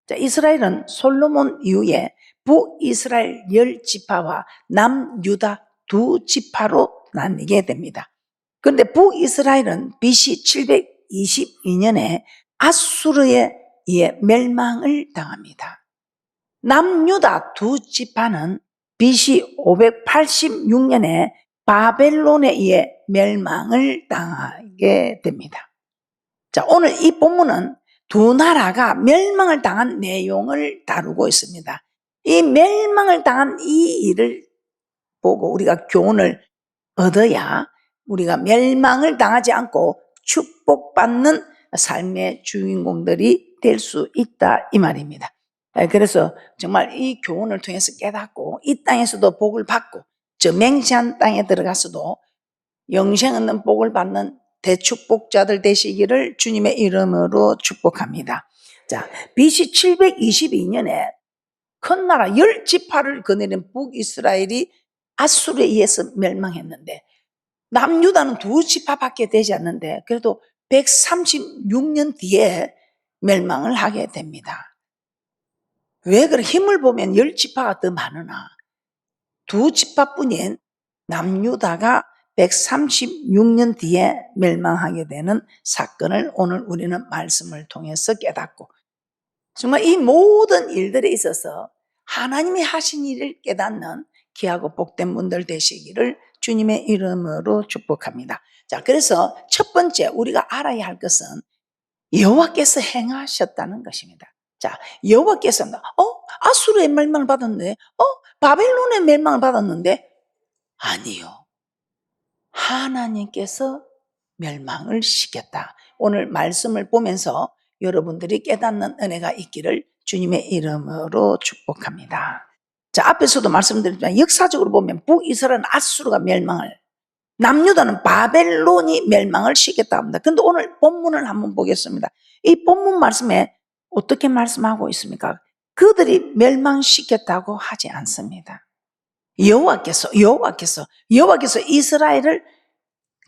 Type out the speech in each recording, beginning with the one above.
자, 이스라엘은 솔로몬 이후에 북이스라엘 10지파와 남유다 2지파로 나뉘게 됩니다. 그런데 북이스라엘은 BC 722년에 아수르에 의해 멸망을 당합니다. 남유다 2지파는 BC 586년에 바벨론에 의해 멸망을 당하게 됩니다. 자, 오늘 이 본문은 두 나라가 멸망을 당한 내용을 다루고 있습니다. 이 멸망을 당한 이 일을 보고 우리가 교훈을 얻어야 우리가 멸망을 당하지 않고 축복받는 삶의 주인공들이 될 수 있다 이 말입니다. 그래서 정말 이 교훈을 통해서 깨닫고 이 땅에서도 복을 받고 저 맹세한 땅에 들어가서도 영생 없는 복을 받는 대축복자들 되시기를 주님의 이름으로 축복합니다. 자, BC 722년에 큰 나라 10지파를 거느린 북이스라엘이 아수르에 의해서 멸망했는데 남유다는 2지파밖에 되지 않는데 그래도 136년 뒤에 멸망을 하게 됩니다. 왜 그래? 힘을 보면 10지파가 더 많으나 2지파뿐인 남유다가 136년 뒤에 멸망하게 되는 사건을 오늘 우리는 말씀을 통해서 깨닫고 정말 이 모든 일들에 있어서 하나님이 하신 일을 깨닫는 귀하고 복된 분들 되시기를 주님의 이름으로 축복합니다. 자, 그래서 첫 번째 우리가 알아야 할 것은 여호와께서 행하셨다는 것입니다. 자, 여호와께서 아수르의 멸망을 받았는데 바벨론의 멸망을 받았는데 아니요. 하나님께서 멸망을 시켰다. 오늘 말씀을 보면서 여러분들이 깨닫는 은혜가 있기를 주님의 이름으로 축복합니다. 자, 앞에서도 말씀드렸지만 역사적으로 보면 북이스라엘은 아수르가 멸망을, 남유다는 바벨론이 멸망을 시켰다 합니다. 그런데 오늘 본문을 한번 보겠습니다. 이 본문 말씀에 어떻게 말씀하고 있습니까? 그들이 멸망시켰다고 하지 않습니다. 여호와께서 이스라엘을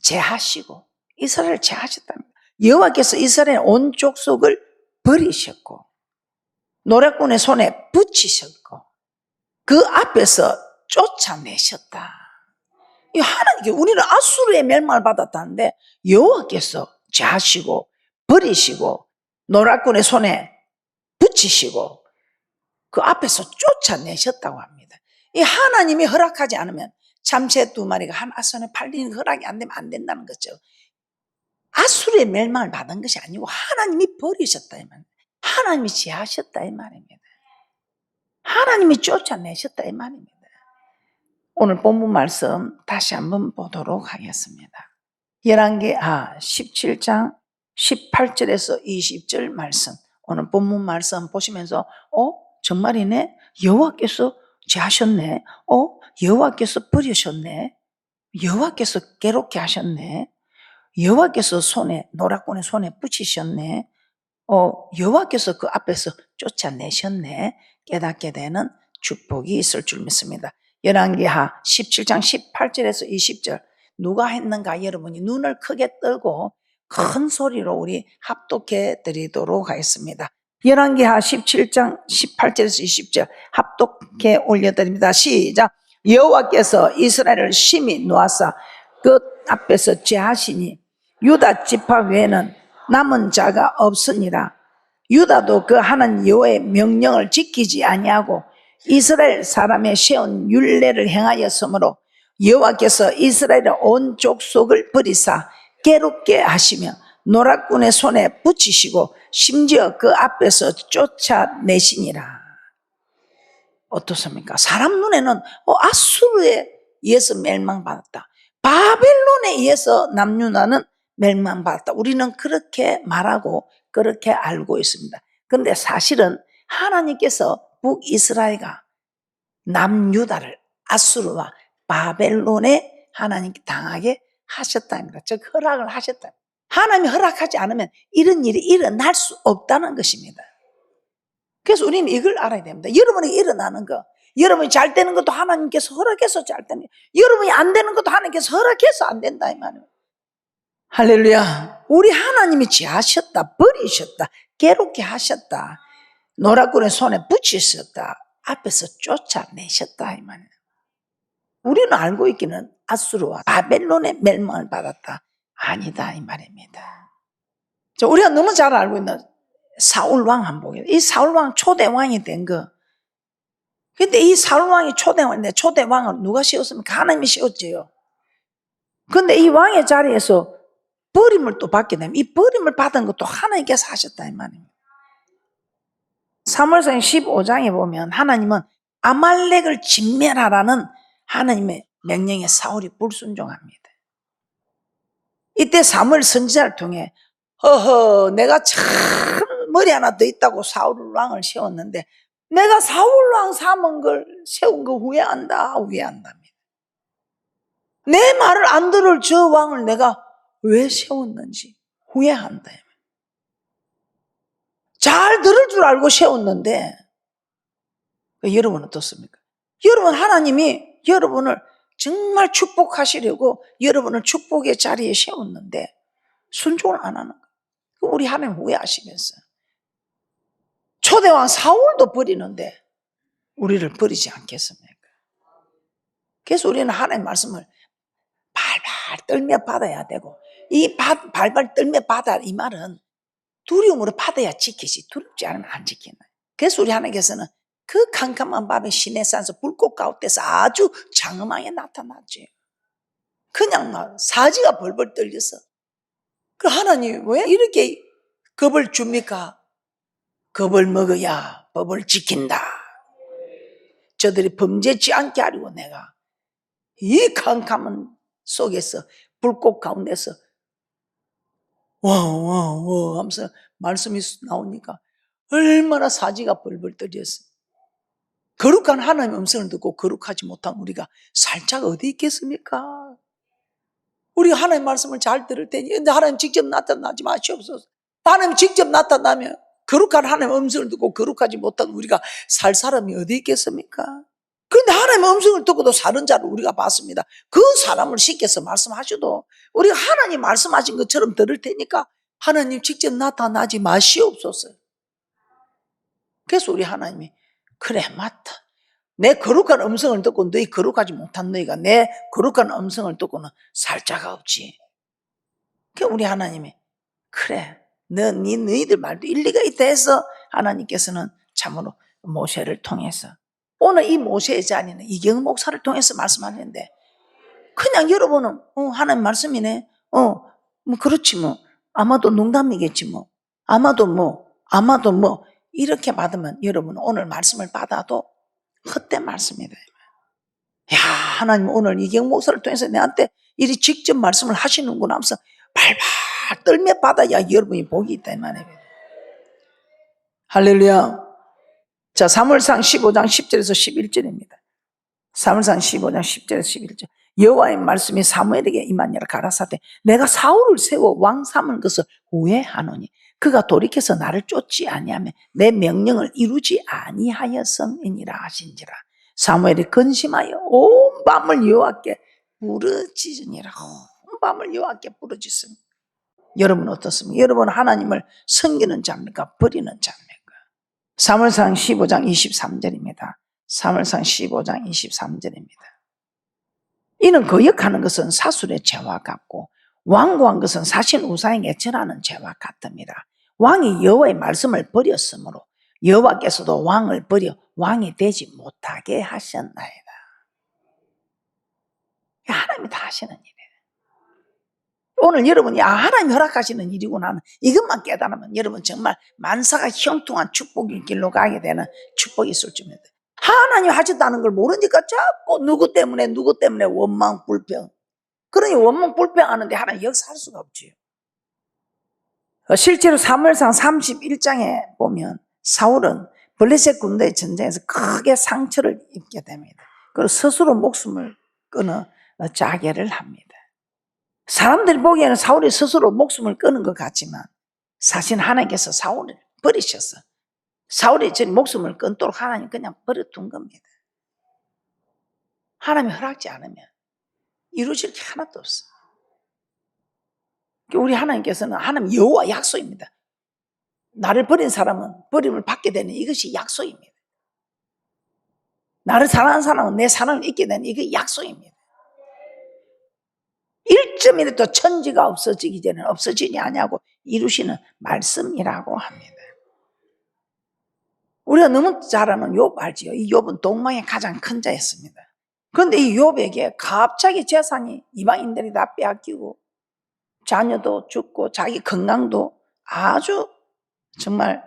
제하시고 이스라엘을 제하셨답니다. 여호와께서 이스라엘 온 족속을 버리셨고 노략군의 손에 붙이셨고 그 앞에서 쫓아내셨다. 이 하나님께 우리는 아수르의 멸망을 받았다는데 여호와께서 제하시고 버리시고 노략군의 손에 붙이시고 그 앞에서 쫓아내셨다고 합니다. 이 하나님이 허락하지 않으면 참새 2마리가 한 아선에 팔리는 허락이 안 되면 안 된다는 거죠. 아수르의 멸망을 받은 것이 아니고 하나님이 버리셨다 이 말입니다. 하나님이 제하셨다 이 말입니다. 하나님이 쫓아내셨다 이 말입니다. 오늘 본문 말씀 다시 한번 보도록 하겠습니다. 열왕기하 17장 18절에서 20절 말씀, 오늘 본문 말씀 보시면서 정말이네, 여호와께서 제하셨네, 여호와께서 버리셨네, 여호와께서 괴롭게 하셨네, 여호와께서 노략군의 손에 붙이셨네, 여호와께서 그 앞에서 쫓아내셨네, 깨닫게 되는 축복이 있을 줄 믿습니다. 열왕기하 17장 18절에서 20절 누가 했는가 여러분이 눈을 크게 뜨고 큰 소리로 우리 합독해 드리도록 하겠습니다. 열왕기하 17장 18절에서 20절 합독해 올려드립니다. 시작. 여호와께서 이스라엘을 심히 놓아사 그 앞에서 제하시니 유다 지파 외에는 남은 자가 없으니라. 유다도 그 하나님 여호와의 명령을 지키지 아니하고 이스라엘 사람의 세운 율례를 행하였으므로 여호와께서 이스라엘의 온 족속을 버리사 괴롭게 하시며 노략군의 손에 붙이시고 심지어 그 앞에서 쫓아내시니라. 어떻습니까? 사람 눈에는 아수르에 의해서 멸망받았다, 바벨론에 의해서 남유다는 멸망받았다, 우리는 그렇게 말하고 그렇게 알고 있습니다. 그런데 사실은 하나님께서 북이스라엘과 남유다를 아수르와 바벨론에 하나님께 당하게 하셨답니다. 즉 허락을 하셨다. 하나님이 허락하지 않으면 이런 일이 일어날 수 없다는 것입니다. 그래서 우리는 이걸 알아야 됩니다. 여러분이 일어나는 거, 여러분이 잘 되는 것도 하나님께서 허락해서 잘 되는 거예요. 여러분이 안 되는 것도 하나님께서 허락해서 안 된다 이 말이에요. 할렐루야. 우리 하나님이 제하셨다, 버리셨다, 괴롭게 하셨다, 노략군의 손에 붙이셨다. 앞에서 쫓아내셨다 이 말이에요. 우리는 알고 있기는 아수르와 바벨론의 멸망을 받았다. 아니다 이 말입니다. 우리가 너무 잘 알고 있는 사울왕 한번 보겠습니다. 이 사울왕 초대왕이 된 거. 근데 이 사울왕이 초대왕인데 초대왕을 누가 씌웠습니까? 하나님이 씌웠지요. 근데 이 왕의 자리에서 버림을 또 받게 되면 이 버림을 받은 것도 하나님께서 하셨다 이 말입니다. 사무엘상 15장에 보면 하나님은 아말렉을 진멸하라는 하나님의 명령에 사울이 불순종합니다. 이때 사무엘 선지자를 통해 허허 내가 참 머리 하나 더 있다고 사울 왕을 세웠는데 내가 사울 왕 삼은 걸 세운 거 후회한답니다. 내 말을 안 들을 저 왕을 내가 왜 세웠는지 후회한다. 잘 들을 줄 알고 세웠는데 여러분 어떻습니까? 여러분 하나님이 여러분을 정말 축복하시려고 여러분을 축복의 자리에 세웠는데 순종을 안 하는 거예요. 우리 하나님 후회하시면서 초대왕 사울도 버리는데 우리를 버리지 않겠습니까? 그래서 우리는 하나님의 말씀을 발발 떨며 받아야 되고 이 발발 떨며 받아 이 말은 두려움으로 받아야 지키지 두렵지 않으면 안 지키는. 그래서 우리 하나님께서는 그 캄캄한 밤에 시내산에서 불꽃 가운데서 아주 장엄하게 나타났지. 그냥 막 사지가 벌벌 떨려서 그 하나님 왜 이렇게 겁을 줍니까? 겁을 먹어야 법을 지킨다. 저들이 범죄치 않게 하려고 내가 이 캄캄한 속에서 불꽃 가운데서 와 하면서 말씀이 나오니까 얼마나 사지가 벌벌 떨렸어. 거룩한 하나님의 음성을 듣고 거룩하지 못한 우리가 살짝 어디 있겠습니까? 우리가 하나님의 말씀을 잘 들을 테니 근데 하나님 직접 나타나지 마시옵소서. 하나님 직접 나타나면 거룩한 하나님의 음성을 듣고 거룩하지 못한 우리가 살 사람이 어디 있겠습니까? 그런데 하나님의 음성을 듣고도 사는 자를 우리가 봤습니다. 그 사람을 시켜서 말씀하셔도 우리가 하나님 말씀하신 것처럼 들을 테니까 하나님 직접 나타나지 마시옵소서. 그래서 우리 하나님이 그래 맞다. 내 거룩한 음성을 듣고 너희 거룩하지 못한 너희가 내 거룩한 음성을 듣고는 살 자가 없지. 그러니까 우리 하나님이 그래 너희들 말도 일리가 있다 해서 하나님께서는 참으로 모세를 통해서 오늘 이 모세의 자리는 이경 목사를 통해서 말씀하는데 그냥 여러분은 하나님 말씀이네 뭐 그렇지 뭐 아마도 농담이겠지 뭐 아마도 뭐 이렇게 받으면 여러분은 오늘 말씀을 받아도 헛된 말씀이다. 야 하나님 오늘 이경 목사를 통해서 내한테 이리 직접 말씀을 하시는구나 하면서 발발 떨며 받아야 여러분이 복이 있다 이 말이에요. 할렐루야. 자 사무엘상 15장 10절에서 11절입니다. 사무엘상 15장 10절에서 11절. 여호와의 말씀이 사무엘에게 임하니라 가라사대 내가 사울을 세워 왕 삼은 것을 후회하노니 그가 돌이켜서 나를 쫓지 아니하며 내 명령을 이루지 아니하였음이니라 하신지라. 사무엘이 근심하여 온 밤을 여호와께 부르짖으니라. 온 밤을 여호와께 부르짖습니다. 여러분 어떻습니까? 여러분 하나님을 섬기는 자입니까? 버리는 자입니까? 사무엘상 15장 23절입니다. 사무엘상 15장 23절입니다. 이는 거역하는 것은 사술의 죄와 같고 완고한 것은 사신 우상에게 절하는 죄와 같습니다. 왕이 여호와의 말씀을 버렸으므로 여호와께서도 왕을 버려 왕이 되지 못하게 하셨나이다. 하나님이 다 하시는 일이에요. 오늘 여러분이 하나님이 허락하시는 일이구나 하는 이것만 깨달으면 여러분 정말 만사가 형통한 축복의 길로 가게 되는 축복이 있을 줄입니다. 하나님 하셨다는 걸 모르니까 자꾸 누구 때문에 원망 불평. 그러니 원망 불평하는데 하나님 역사할 수가 없지요. 실제로 사무엘상 31장에 보면 사울은 블레셋 군대의 전쟁에서 크게 상처를 입게 됩니다. 그리고 스스로 목숨을 끊어 자결을 합니다. 사람들이 보기에는 사울이 스스로 목숨을 끊은 것 같지만 사실 하나님께서 사울을 버리셨어. 사울이 전 목숨을 끊도록 하나님 그냥 버려둔 겁니다. 하나님이 허락지 않으면 이루어질 게 하나도 없어. 우리 하나님께서는 하나님 여호와 약속입니다. 나를 버린 사람은 버림을 받게 되는 이것이 약속입니다. 나를 사랑하는 사람은 내 사랑을 잊게 되는 이게 약속입니다. 1점이라도 천지가 없어지기 전에 없어지지 아니하고 이루시는 말씀이라고 합니다. 우리가 너무 잘 아는 욥 알지요? 이 욥은 동방의 가장 큰 자였습니다. 그런데 이 욥에게 갑자기 재산이 이방인들이 다 빼앗기고 자녀도 죽고 자기 건강도 아주 정말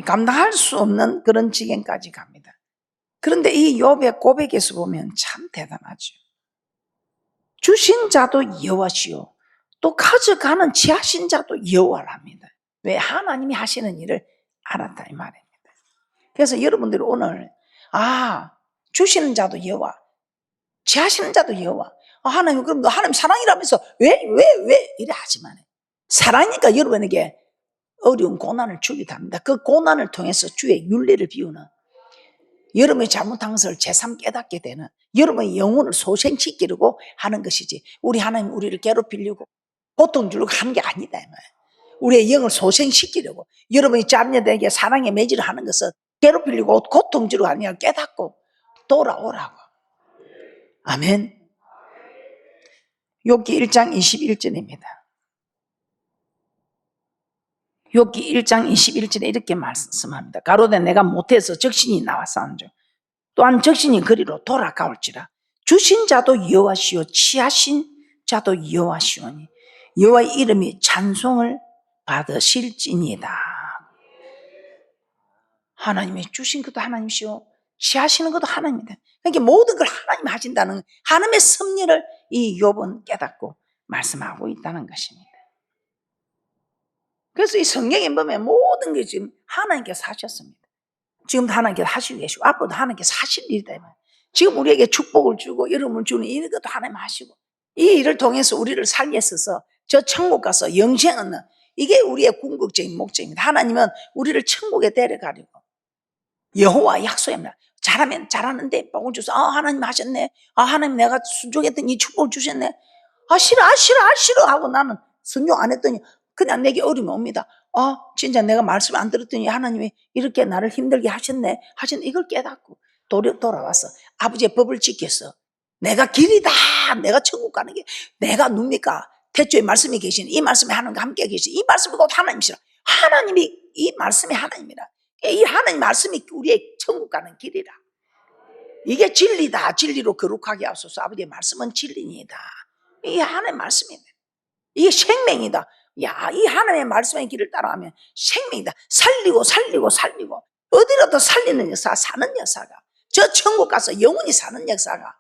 감당할 수 없는 그런 지경까지 갑니다. 그런데 이 욥의 고백에서 보면 참 대단하죠. 주신 자도 여호와시요 또 가져가는 지하신 자도 여호와랍니다. 왜? 하나님이 하시는 일을 알았다 이 말입니다. 그래서 여러분들이 오늘 주시는 자도 여호와, 지하시는 자도 여호와. 하나님 그럼 하나님 사랑이라면서 왜 이래 하지만 사랑이니까 여러분에게 어려운 고난을 주기도 합니다. 그 고난을 통해서 주의 윤리를 비우는 여러분이 잘못한 것을 제3 깨닫게 되는 여러분의 영혼을 소생시키려고 하는 것이지 우리 하나님 우리를 괴롭히려고 고통 주려고 하는 게 아니다. 우리의 영을 소생시키려고 여러분이 자녀들에게 사랑의 매질을 하는 것은 괴롭히려고 고통 주려고 아니라 깨닫고 돌아오라고. 아멘. 욥기 1장 21절입니다. 욥기 1장 21절에 이렇게 말씀합니다. 가로되 내가 못해서 적신이 나왔사온즉 또한 적신이 그리로 돌아가올지라 주신 자도 여호와시요 취하신 자도 여호와시오니 여호와의 이름이 찬송을 받으실지니이다. 하나님이 주신 것도 하나님이시오 취하시는 것도 하나님이다. 그러니까 모든 걸 하나님이 하신다는 하나님의 섭리를 이 욥은 깨닫고 말씀하고 있다는 것입니다. 그래서 이 성경에 보면 모든 게 지금 하나님께서 하셨습니다. 지금도 하나님께서 하시고 계시고 앞으로도 하나님께서 하실 일이다. 지금 우리에게 축복을 주고 여러분을 주는 이것도 하나님 하시고 이 일을 통해서 우리를 살게 했어서 저 천국 가서 영생 얻는 이게 우리의 궁극적인 목적입니다. 하나님은 우리를 천국에 데려가려고 여호와 약속입니다. 잘하면 잘하는데 복을 주셔서 하나님 하셨네. 하나님 내가 순종했더니 이 축복을 주셨네. 싫어 하고 나는 순종 안 했더니 그냥 내게 어려움이 옵니다. 진짜 내가 말씀 안 들었더니 하나님이 이렇게 나를 힘들게 하셨네. 이걸 깨닫고 돌아와서 아버지의 법을 지켜서 내가 길이다. 내가 천국 가는 게 내가 누굽니까? 태초에 말씀이 계신 이 말씀이 하나님과 함께 계신 이 말씀이 곧 하나님이시라. 하나님이 이 말씀이 하나님이라. 이 하나님 말씀이 우리의 천국 가는 길이라. 이게 진리다. 진리로 거룩하게 하소서. 아버지의 말씀은 진리니다. 이게 하나님의 말씀이다. 이게 생명이다. 이 하나님의 말씀의 길을 따라가면 생명이다. 살리고 어디라도 살리는 역사, 사는 역사가 저 천국 가서 영원히 사는 역사가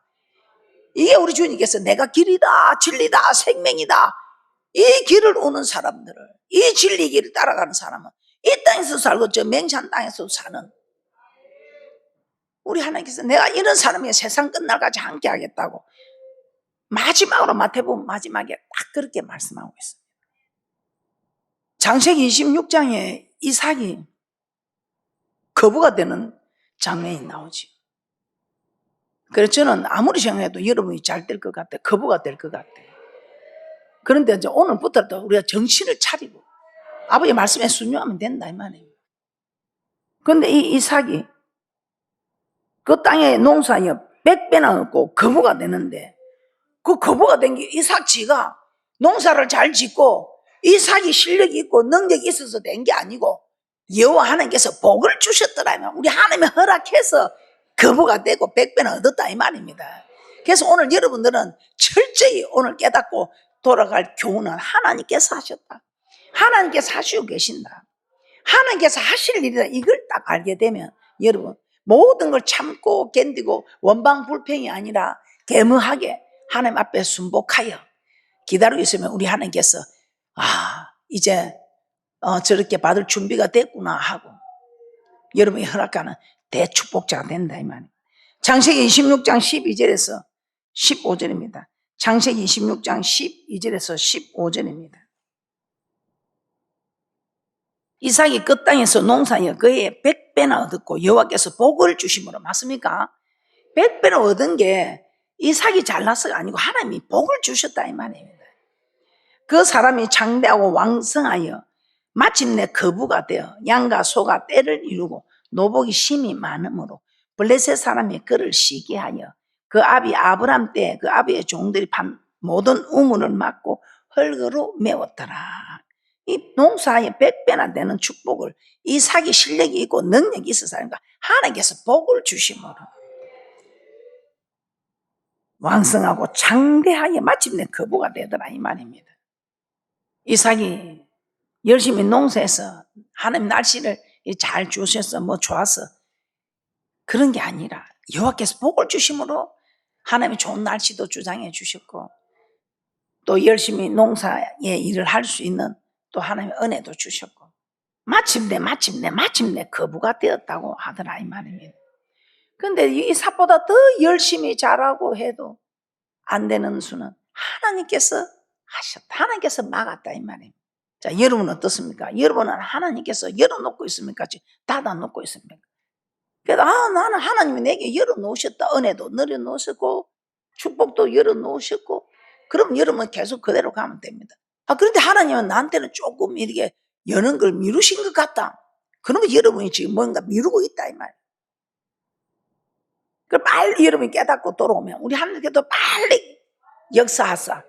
이게 우리 주님께서 내가 길이다 진리다 생명이다 이 길을 오는 사람들을 이 진리 길을 따라가는 사람은 이 땅에서 살고 저 맹산 땅에서 사는 우리 하나님께서 내가 이런 사람이 세상 끝날까지 함께 하겠다고 마지막으로 마태복음 마지막에 딱 그렇게 말씀하고 있습니다. 창세기 26장에 이삭이 거부가 되는 장면이 나오지. 그래서 저는 아무리 생각해도 여러분이 잘 될 것 같아. 거부가 될 것 같아. 그런데 이제 오늘부터 우리가 정신을 차리고 아버지 말씀에 순종하면 된다 이 말이에요. 그런데 이 이삭이 그 땅에 농사에 100배나 얻고 거부가 되는데 그 거부가 된 게 이삭 지가 농사를 잘 짓고 이삭이 실력이 있고 능력이 있어서 된 게 아니고 여호와 하나님께서 복을 주셨더라면 우리 하나님이 허락해서 거부가 되고 100배나 얻었다 이 말입니다. 그래서 오늘 여러분들은 철저히 오늘 깨닫고 돌아갈 교훈은 하나님께서 하셨다. 하나님께서 하시고 계신다. 하나님께서 하실 일이다. 이걸 딱 알게 되면 여러분 모든 걸 참고 견디고 원방불평이 아니라 겸허하게 하나님 앞에 순복하여 기다리고 있으면 우리 하나님께서 이제 저렇게 받을 준비가 됐구나 하고 여러분이 허락하는 대축복자가 된다 이 말이에요. 창세기 26장 12절에서 15절입니다. 창세기 26장 12절에서 15절입니다. 이삭이 그 땅에서 농사에 그의 100배나 얻었고 여호와께서 복을 주심으로 맞습니까? 100배나 얻은 게 이삭이 잘나서가 아니고 하나님이 복을 주셨다 이 말입니다. 그 사람이 장대하고 왕성하여 마침내 거부가 되어 양과 소가 때를 이루고 노복이 심히 많으므로 블레셋 사람이 그를 시기하여 그 아비 아브람 때 그 아비의 종들이 판 모든 우물을 막고 흙으로 메웠더라. 이 농사에 100배나 되는 축복을 이삭이 실력이 있고 능력이 있어서니까 하나님께서 복을 주심으로 왕성하고 장대하여 마침내 거부가 되더라 이 말입니다. 이삭이 열심히 농사해서 하나님 날씨를 잘 주셔서 뭐 좋아서 그런 게 아니라 여호와께서 복을 주심으로 하나님이 좋은 날씨도 주장해 주셨고 또 열심히 농사의 일을 할 수 있는 또 하나님의 은혜도 주셨고 마침내 거부가 되었다고 하더라 이 말입니다. 그런데 이삭보다 더 열심히 잘하고 해도 안 되는 수는 하나님께서 하셨다. 하나님께서 막았다 이 말입니다. 자, 여러분은 어떻습니까? 여러분은 하나님께서 열어놓고 있습니까? 닫아놓고 있습니까? 그래서 나는 하나님이 내게 열어놓으셨다. 은혜도 늘어놓으셨고 축복도 열어놓으셨고 그럼 여러분 계속 그대로 가면 됩니다. 그런데 하나님은 나한테는 조금 이렇게 여는 걸 미루신 것 같다. 그러면 여러분이 지금 뭔가 미루고 있다 이 말이에요. 그 빨리 여러분이 깨닫고 돌아오면 우리 하나님께도 빨리 역사하사.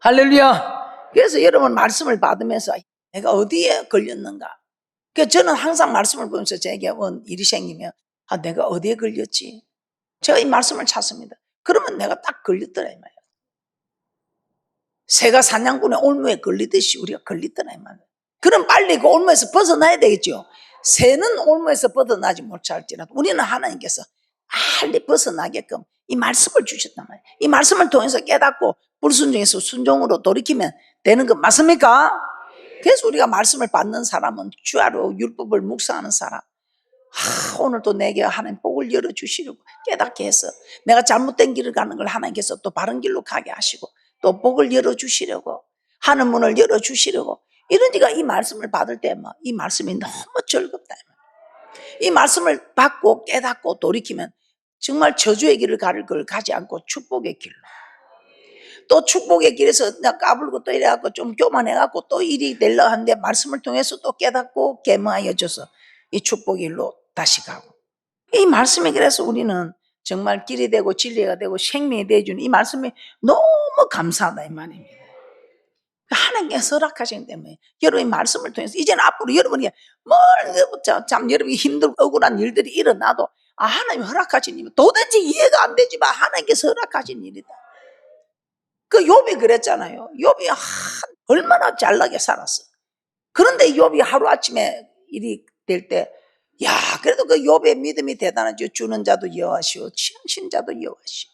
할렐루야. 그래서 여러분 말씀을 받으면서 내가 어디에 걸렸는가. 그래서 저는 항상 말씀을 보면서 제게 일이 생기면 내가 어디에 걸렸지. 제가 이 말씀을 찾습니다. 그러면 내가 딱 걸렸더라 이 말이에요. 새가 사냥꾼의 올무에 걸리듯이 우리가 걸리더라 이 말이에요. 그럼 빨리 그 올무에서 벗어나야 되겠죠. 새는 올무에서 벗어나지 못할지라도 우리는 하나님께서 빨리 벗어나게끔 이 말씀을 주셨단 말이에요. 이 말씀을 통해서 깨닫고 불순종에서 순종으로 돌이키면 되는 거 맞습니까? 그래서 우리가 말씀을 받는 사람은 주야로 율법을 묵상하는 사람 오늘도 내게 하나님 복을 열어주시려고 깨닫게 해서 내가 잘못된 길을 가는 걸 하나님께서 또 바른 길로 가게 하시고 또 복을 열어주시려고 하는 문을 열어주시려고 이러니까 이 말씀을 받을 때 이 말씀이 너무 즐겁다. 이 말씀을 받고 깨닫고 돌이키면 정말 저주의 길을 가를 걸 가지 않고 축복의 길로 또 축복의 길에서 그냥 까불고 또 이래갖고 좀 교만해갖고 또 일이 되려 하는데 말씀을 통해서 또 깨닫고 계명하여져서 이 축복의 길로 다시 가고 이 말씀이 그래서 우리는 정말 길이 되고 진리가 되고 생명이 되어주는 이 말씀이 너무 감사하다 이 말입니다. 하나님께서 허락하시기 때문에 여러분이 말씀을 통해서 이제는 앞으로 여러분이 참 여러분이 힘들고 억울한 일들이 일어나도 하나님이 허락하신 일이 도대체 이해가 안 되지만 하나님께서 허락하신 일이다. 그 욥이 그랬잖아요. 욥이 얼마나 잘나게 살았어. 그런데 욥이 하루아침에 일이 될 때 그래도 그 욥의 믿음이 대단하죠. 주는 자도 여호와시오 취하신 자도 여호와시오.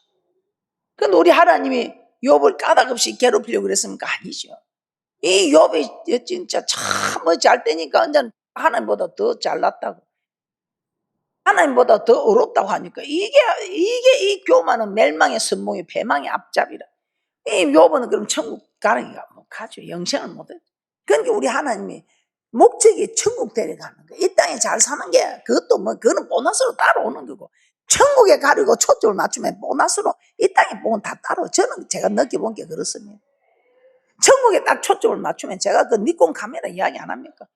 그런데 우리 하나님이 욥을 까닭없이 괴롭히려고 그랬습니까? 아니죠. 이 욥이 진짜 참 잘 되니까 완전 하나님보다 더 잘났다고 하나님보다 더 어렵다고 하니까 이게 이 교만은 멜망의 선봉이 배망의 앞잡이라. 이 욥은 그럼 천국 가는가 못 가죠. 영생을 못해. 그러니까 우리 하나님이 목적이 천국 데려가는 거예요. 이 땅에 잘 사는 게 그것도 그거는 보너스로 따라오는 거고 천국에 가려고 초점을 맞추면 보너스로 이 땅에 보면 다 따라오. 저는 제가 느껴본 게 그렇습니다. 천국에 딱 초점을 맞추면 제가 그 니콘 카메라 이야기 안 합니까?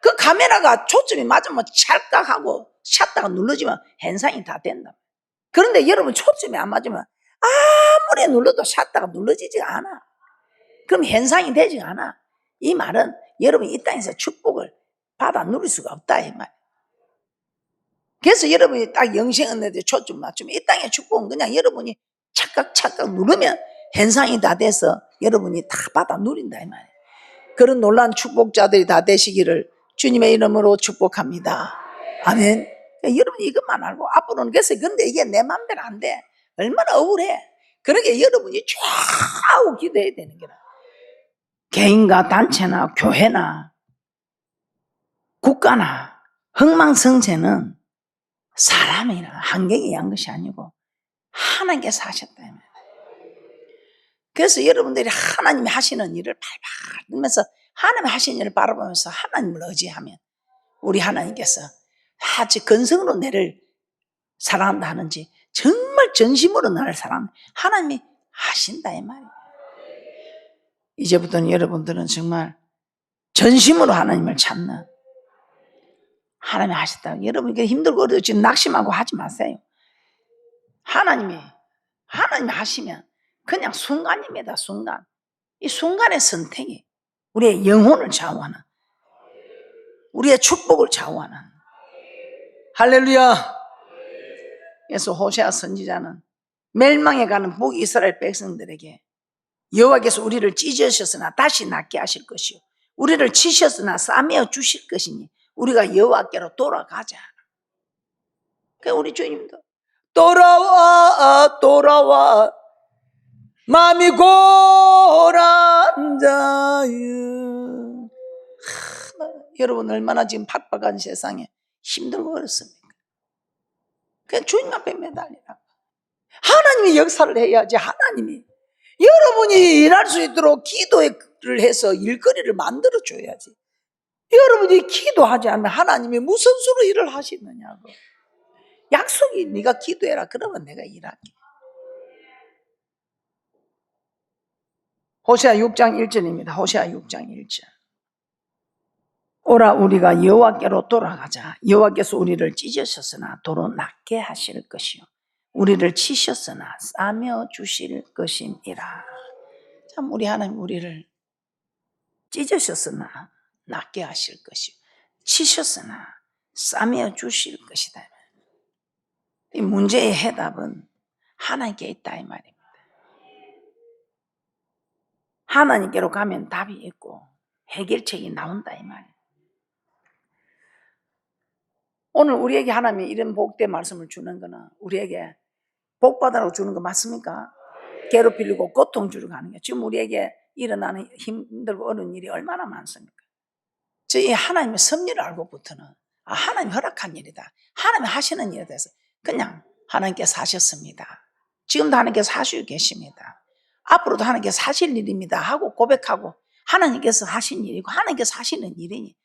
그 카메라가 초점이 맞으면 찰깍하고 샷다가 눌러지면 현상이 다 된다. 그런데 여러분 초점이 안 맞으면 아무리 눌러도 샷다가 눌러지지가 않아. 그럼 현상이 되지 않아. 이 말은 여러분이 이 땅에서 축복을 받아 누릴 수가 없다 이 말. 그래서 여러분이 딱 영생은혜에 초점 맞추면 이 땅의 축복은 그냥 여러분이 착각 누르면 현상이 다 돼서 여러분이 다 받아 누린다 이 말이에요. 그런 놀라운 축복자들이 다 되시기를 주님의 이름으로 축복합니다. 아멘. 여러분 이것만 알고 앞으로는 그래서 근데 이게 내 맘대로 안 돼. 얼마나 억울해. 그러게 여러분이 쫙 기도해야 되는 거라. 개인과 단체나 교회나 국가나 흥망성쇠는 사람이나 환경에 의한 것이 아니고 하나님께서 하셨다. 그래서 여러분들이 하나님이 하시는 일을 발발 들면서 하나님이 하시는 일을 바라보면서 하나님을 의지하면 우리 하나님께서 아주 근성으로 나를 사랑한다 하는지 정말 전심으로 나를 사랑한다 하나님이 하신다 이 말이에요. 이제부터는 여러분들은 정말 전심으로 하나님을 찾는, 하나님이 하셨다. 여러분 이게 힘들고 어려도 지금 낙심하고 하지 마세요. 하나님이 하시면 그냥 순간입니다. 순간. 이 순간의 선택이 우리의 영혼을 좌우하는, 우리의 축복을 좌우하는. 할렐루야. 그래서 호세아 선지자는 멸망에 가는 북이스라엘 백성들에게 여호와께서 우리를 찢으셨으나 다시 낫게 하실 것이요 우리를 치셨으나 싸매어 주실 것이니 우리가 여호와께로 돌아가자. 그러니까 우리 주님도 돌아와 마음이 고란 자여. 여러분 얼마나 지금 팍팍한 세상에 힘들고 어렵습니까? 그냥 주님 앞에 매달리라고. 하나님이 역사를 해야지. 하나님이 여러분이 일할 수 있도록 기도를 해서 일거리를 만들어줘야지. 여러분이 기도하지 않으면 하나님이 무슨 수로 일을 하시느냐고. 약속이 네가 기도해라 그러면 내가 일할게. 호세아 6장 1절입니다. 호세아 6장 1절. 오라 우리가 여호와께로 돌아가자. 여호와께서 우리를 찢으셨으나 도로 낫게 하실 것이요 우리를 치셨으나 싸며 주실 것임이라. 참 우리 하나님 우리를 찢으셨으나 낫게 하실 것이요 치셨으나 싸며 주실 것이다. 이 문제의 해답은 하나님께 있다 이 말입니다. 하나님께로 가면 답이 있고 해결책이 나온다 이 말이에요. 오늘 우리에게 하나님이 이런 복된 말씀을 주는 거는 우리에게 복받으라고 주는 거 맞습니까? 괴롭히려고 고통 주려고 하는 게 지금 우리에게 일어나는 힘들고 어려운 일이 얼마나 많습니까? 저희 하나님의 섭리를 알고부터는 하나님 허락한 일이다. 하나님이 하시는 일에 대해서 그냥 하나님께서 하셨습니다. 지금도 하나님께서 하시고 계십니다. 앞으로도 하나님께서 하실 일입니다 하고 고백하고 하나님께서 하신 일이고 하나님께서 하시는 일이니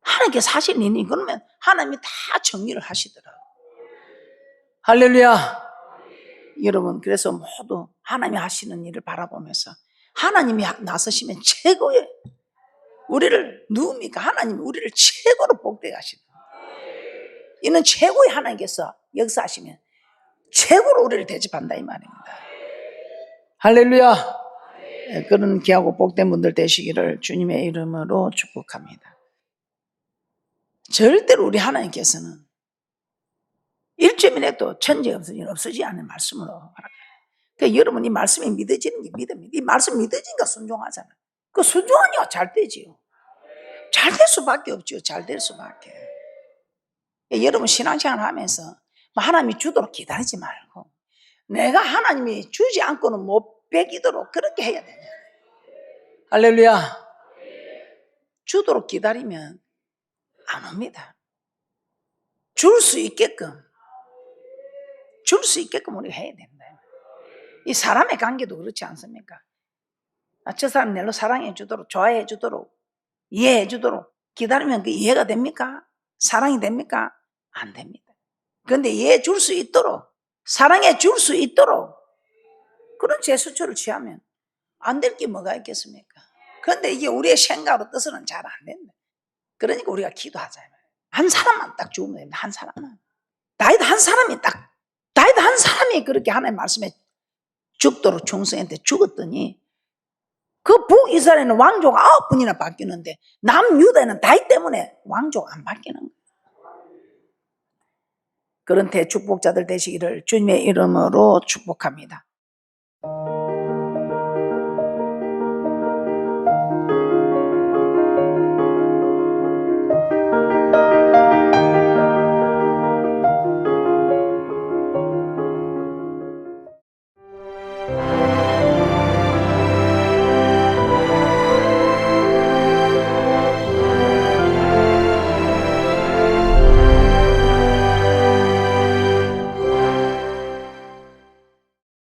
하나님께서 하실 일이니 그러면 하나님이 다 정리를 하시더라고요. 할렐루야. 여러분 그래서 모두 하나님이 하시는 일을 바라보면서 하나님이 나서시면 최고의 우리를 누굽니까? 하나님이 우리를 최고로 복되게 하시는 이는 최고의 하나님께서 역사하시면 최고로 우리를 대접한다 이 말입니다. 할렐루야. 그런 귀하고 복된 분들 되시기를 주님의 이름으로 축복합니다. 절대로 우리 하나님께서는 1점이라도 천재 없어지지 않는 말씀으로 그러니까 여러분 이 말씀이 믿어지는 게 믿음입니다. 이 말씀 믿어지니까 순종하잖아요. 그 순종하니까 잘 되지요. 잘 될 수밖에 없죠. 잘 될 수밖에. 여러분 신앙생활 하면서 하나님이 주도록 기다리지 말고 내가 하나님이 주지 않고는 못 베기도록 그렇게 해야 되냐. 할렐루야. 주도록 기다리면 안 옵니다. 줄 수 있게끔 우리가 해야 된다. 이 사람의 관계도 그렇지 않습니까? 저 사람 내로 사랑해 주도록 좋아해 주도록 이해해 주도록 기다리면 그 이해가 됩니까? 사랑이 됩니까? 안 됩니다. 그런데 이해해 줄 수 있도록 사랑해 줄 수 있도록 그런 제스처를 취하면 안 될 게 뭐가 있겠습니까? 그런데 이게 우리의 생각으로 뜻으로는 잘 안 된다. 그러니까 우리가 기도하자. 한 사람만 딱 죽으면 됩니다. 한 사람만. 다윗 한 사람이 그렇게 하나님의 말씀에 죽도록 충성했는데 죽었더니 그 북이스라엘은 왕조가 9분이나 바뀌는데 남유다에는 다윗 때문에 왕조가 안 바뀌는 거예요. 그런 대축복자들 되시기를 주님의 이름으로 축복합니다.